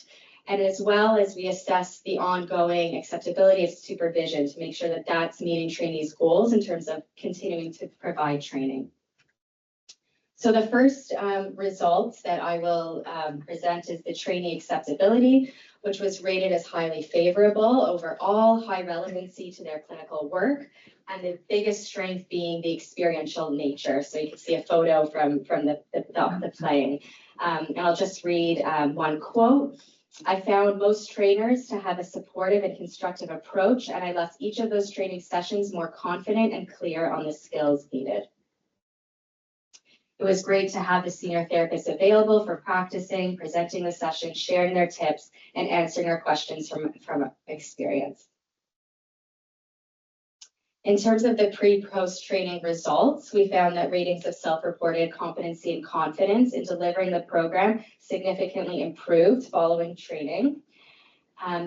and as well as we assess the ongoing acceptability of supervision to make sure that that's meeting trainees' goals in terms of continuing to provide training. So the first results that I will present is the trainee acceptability, which was rated as highly favorable overall, high relevancy to their clinical work, and the biggest strength being the experiential nature. So you can see a photo from the playing. And I'll just read one quote. I found most trainers to have a supportive and constructive approach, and I left each of those training sessions more confident and clear on the skills needed. It was great to have the senior therapists available for practicing, presenting the session, sharing their tips, and answering our questions from experience. In terms of the pre-post training results, we found that ratings of self-reported competency and confidence in delivering the program significantly improved following training.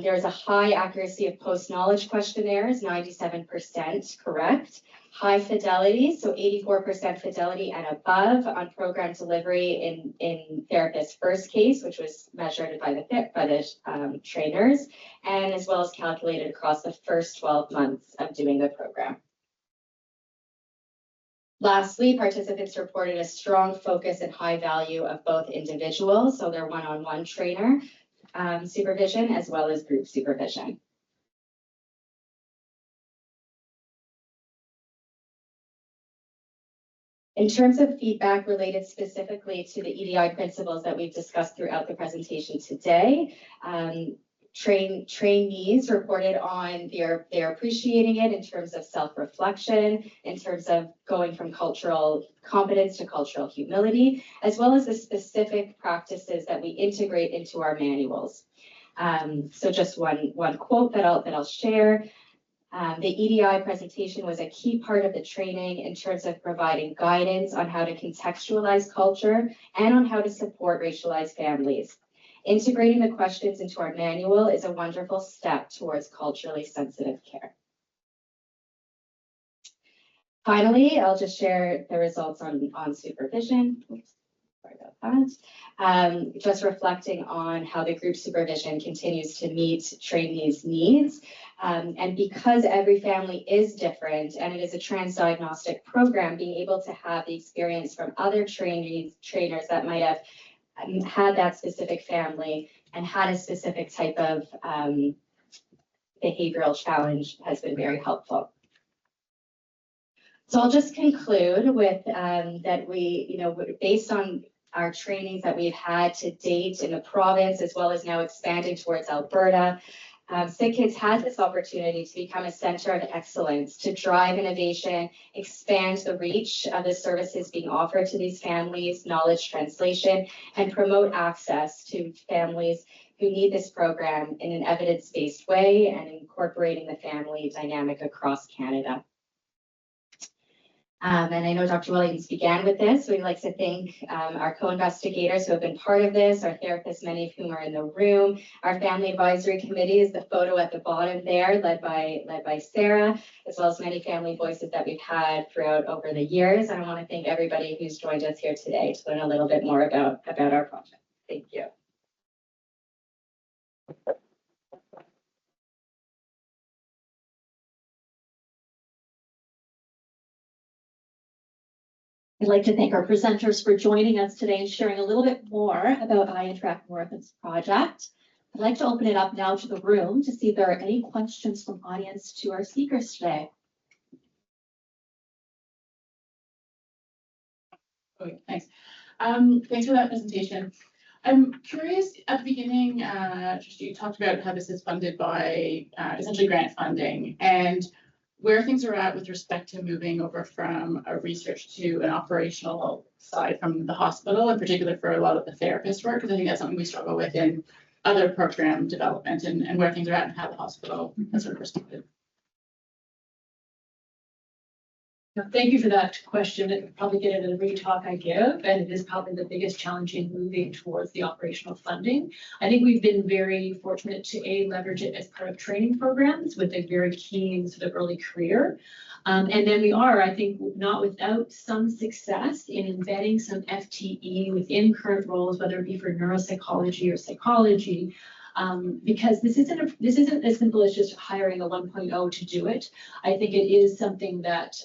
There is a high accuracy of post-knowledge questionnaires, 97% correct. High fidelity, so 84% fidelity and above on program delivery in therapist's first case, which was measured by the trainers, and as well as calculated across the first 12 months of doing the program. Lastly, participants reported a strong focus and high value of both individuals, so their one-on-one trainer supervision, as well as group supervision. In terms of feedback related specifically to the EDI principles that we've discussed throughout the presentation today, trainees reported on they're appreciating it in terms of self-reflection, in terms of going from cultural competence to cultural humility, as well as the specific practices that we integrate into our manuals. So just one quote that I'll share. The EDI presentation was a key part of the training in terms of providing guidance on how to contextualize culture and on how to support racialized families. Integrating the questions into our manual is a wonderful step towards culturally sensitive care. Finally, I'll just share the results on supervision. Oops, sorry about that. Just reflecting on how the group supervision continues to meet trainees' needs. And because every family is different and it is a transdiagnostic program, being able to have the experience from other trainers that might have had that specific family and had a specific type of behavioral challenge has been very helpful. So I'll just conclude with that we, based on our trainings that we've had to date in the province, as well as now expanding towards Alberta, SickKids has this opportunity to become a center of excellence, to drive innovation, expand the reach of the services being offered to these families, knowledge translation, and promote access to families who need this program in an evidence-based way and incorporating the family dynamic across Canada. And I know Dr. Williams began with this. We'd like to thank our co-investigators who have been part of this, our therapists, many of whom are in the room. Our family advisory committee is the photo at the bottom there, led by Sarah, as well as many family voices that we've had throughout over the years. And I want to thank everybody who's joined us here today to learn a little bit more about our project. Thank you. I'd like to thank our presenters for joining us today and sharing a little bit more about Interact-North and its project. I'd like to open it up now to the room to see if there are any questions from audience to our speakers today. Okay, thanks. Thanks for that presentation. I'm curious, at the beginning, you talked about how this is funded by essentially grant funding, and where things are at with respect to moving over from a research to an operational side from the hospital, in particular for a lot of the therapist work, because I think that's something we struggle with in other program development, and where things are at and how the hospital has sort of responded. Thank you for that question. It probably get into every talk I give, and it is probably the biggest challenge in moving towards the operational funding. I think we've been very fortunate to leverage it as part of training programs with a very keen sort of early career. And then we are, I think, not without some success in embedding some FTE within current roles, whether it be for neuropsychology or psychology. Because this isn't as simple as just hiring a 1.0 to do it. I think it is something that,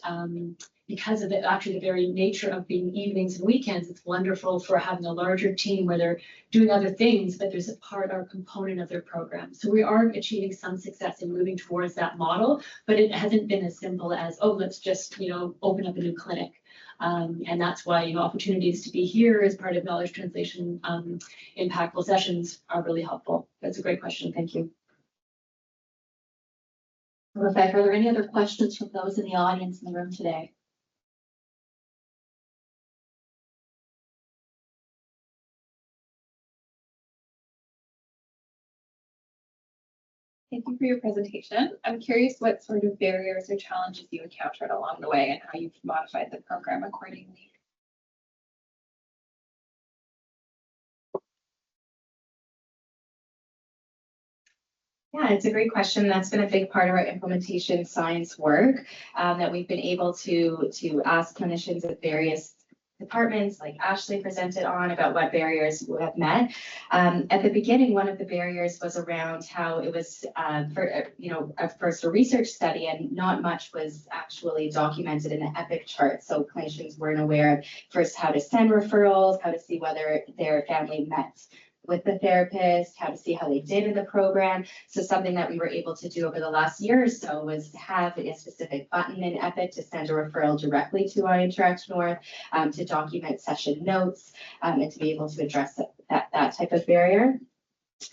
because of the very nature of being evenings and weekends, it's wonderful for having a larger team where they're doing other things, but there's a part or component of their program. So we are achieving some success in moving towards that model, but it hasn't been as simple as, oh, let's just, open up a new clinic. And that's why, opportunities to be here as part of knowledge translation, impactful sessions are really helpful. That's a great question. Thank you. Rebecca, are there any other questions from those in the audience in the room today? Thank you for your presentation. I'm curious what sort of barriers or challenges you encountered along the way and how you've modified the program accordingly. Yeah, it's a great question. That's been a big part of our implementation science work, that we've been able to ask clinicians at various departments, like Ashley presented on, about what barriers we have met. At the beginning, one of the barriers was around how it was, at first a research study, and not much was actually documented in the EPIC chart. So clinicians weren't aware of first how to send referrals, how to see whether their family met with the therapist, how to see how they did in the program. So something that we were able to do over the last year or so was have a specific button in EPIC to send a referral directly to Interact-North, to document session notes, and to be able to address that type of barrier.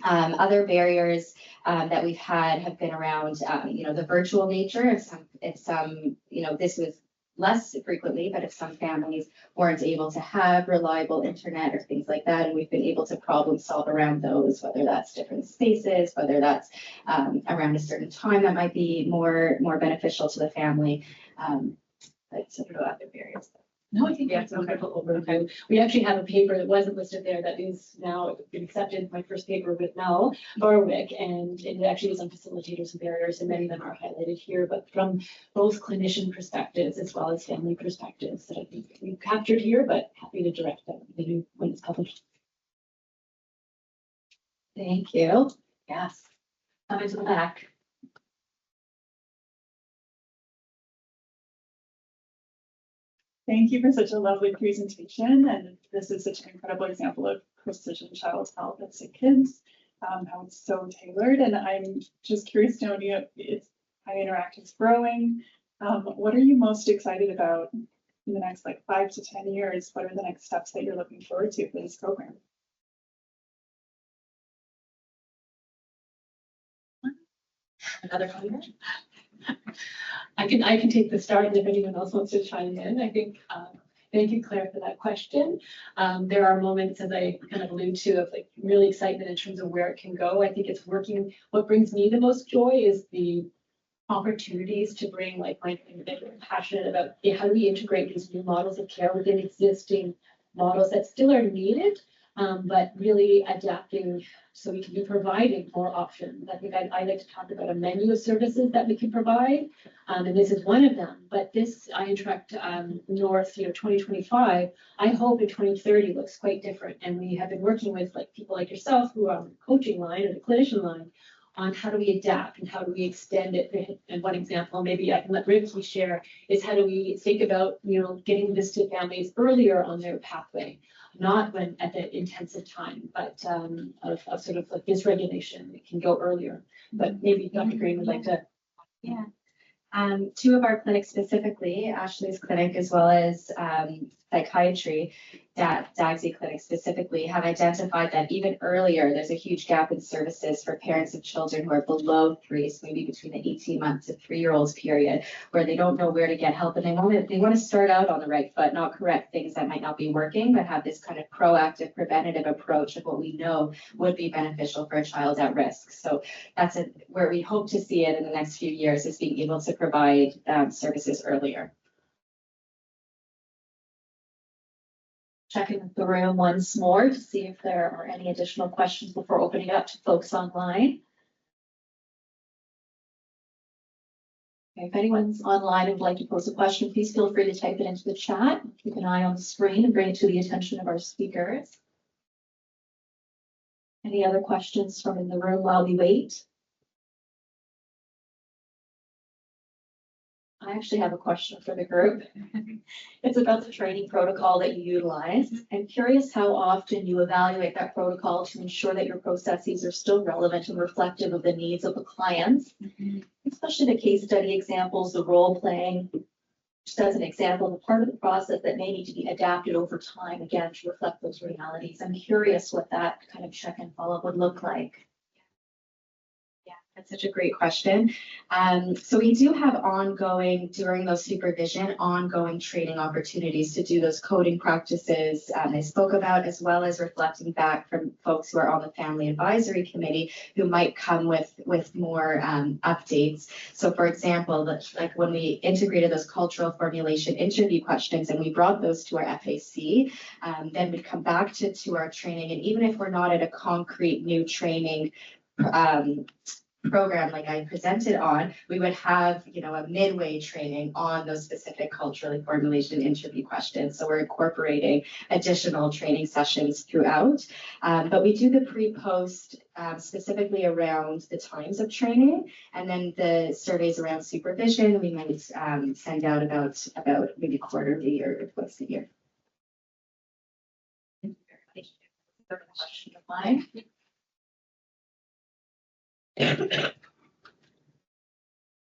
Other barriers that we've had have been around, the virtual nature. If some, this was less frequently, but if some families weren't able to have reliable internet or things like that, and we've been able to problem solve around those, whether that's different spaces, whether that's around a certain time that might be more beneficial to the family. But sort of other barriers. No, I think that's a wonderful overview. We actually have a paper that wasn't listed there that is now been accepted, my first paper with Mel Barwick, and it actually is on facilitators and barriers, and many of them are highlighted here, but from both clinician perspectives as well as family perspectives that I think we've captured here, but happy to direct them when it's published. Thank you. Yes. Coming to the back. Thank you for such a lovely presentation, and this is such an incredible example of precision child health at SickKids, how it's so tailored. And I'm just curious to know, how Interact is growing, What are you most excited about in the next like 5 to 10 years? What are the next steps that you're looking forward to for this program? Another comment? I can take the start, and if anyone else wants to chime in, I think, thank you, Claire, for that question. There are moments, as I kind of allude to, of like really excitement in terms of where it can go. I think it's working. What brings me the most joy is the opportunities to bring like my thing that I'm passionate about. How do we integrate these new models of care within existing models that still are needed, but really adapting so we can be providing more options. I think I like to talk about a menu of services that we can provide, and this is one of them. But this Interact-North, 2025, I hope in 2030 looks quite different. And we have been working with like people like yourself who are on the coaching line or the clinician line on how do we adapt and how do we extend it. And one example, maybe I can let Ricky share, is how do we think about, getting this to families earlier on their pathway, not when at the intensive time, but of sort of like dysregulation, it can go earlier. But maybe Dr. Green would like to. Yeah. Two of our clinics specifically, Ashley's clinic as well as psychiatry, Danguecan clinic specifically, have identified that even earlier, there's a huge gap in services for parents of children who are below 3, so maybe between the 18 months to 3-year-olds period, where they don't know where to get help and they want to start out on the right foot, not correct things that might not be working, but have this kind of proactive, preventative approach of what we know would be beneficial for a child at risk. So that's where we hope to see it in the next few years, is being able to provide services earlier. Checking the room once more to see if there are any additional questions before opening it up to folks online. Okay, if anyone's online and would like to pose a question, please feel free to type it into the chat. Keep an eye on the screen and bring it to the attention of our speakers. Any other questions from in the room while we wait? I actually have a question for the group. It's about the training protocol that you utilize. I'm curious how often you evaluate that protocol to ensure that your processes are still relevant and reflective of the needs of the clients, especially the case study examples, the role playing, just as an example of a part of the process that may need to be adapted over time, again, to reflect those realities. I'm curious what that kind of check and follow up would look like. That's such a great question. So we do have during those supervision, ongoing training opportunities to do those coding practices I spoke about, as well as reflecting back from folks who are on the family advisory committee who might come with more updates. So for example, like when we integrated those cultural formulation interview questions and we brought those to our FAC, then we'd come back to our training. And even if we're not at a concrete new training program like I presented on, we would have, a midway training on those specific culturally formulation interview questions. So we're incorporating additional training sessions throughout. But we do the pre-post specifically around the times of training, and then the surveys around supervision, we might send out about maybe quarterly or twice a year. Question of mine. Can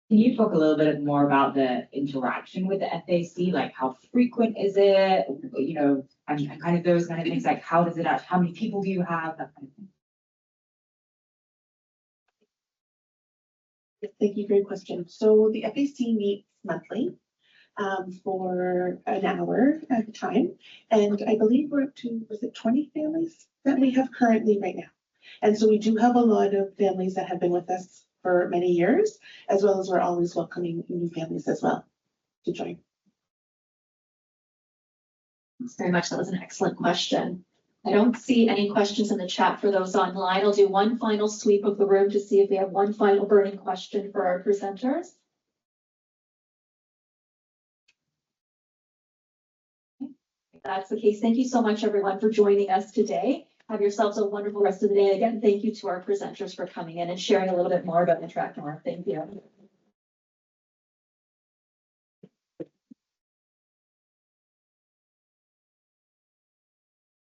you talk a little bit more about the interaction with the FAC? Like how frequent is it? And kind of those kind of things, like how does it act? How many people do you have? That kind of thing. Thank you for your question. So the FAC meets monthly for an hour at a time. And I believe we're up to, was it 20 families that we have currently right now? And so we do have a lot of families that have been with us for many years, as well as we're always welcoming new families as well to join. Thanks very much. That was an excellent question. I don't see any questions in the chat for those online. I'll do one final sweep of the room to see if we have one final burning question for our presenters. If that's the case, thank you so much, everyone, for joining us today. Have yourselves a wonderful rest of the day. Again, thank you to our presenters for coming in and sharing a little bit more about Interact-North. Thank you.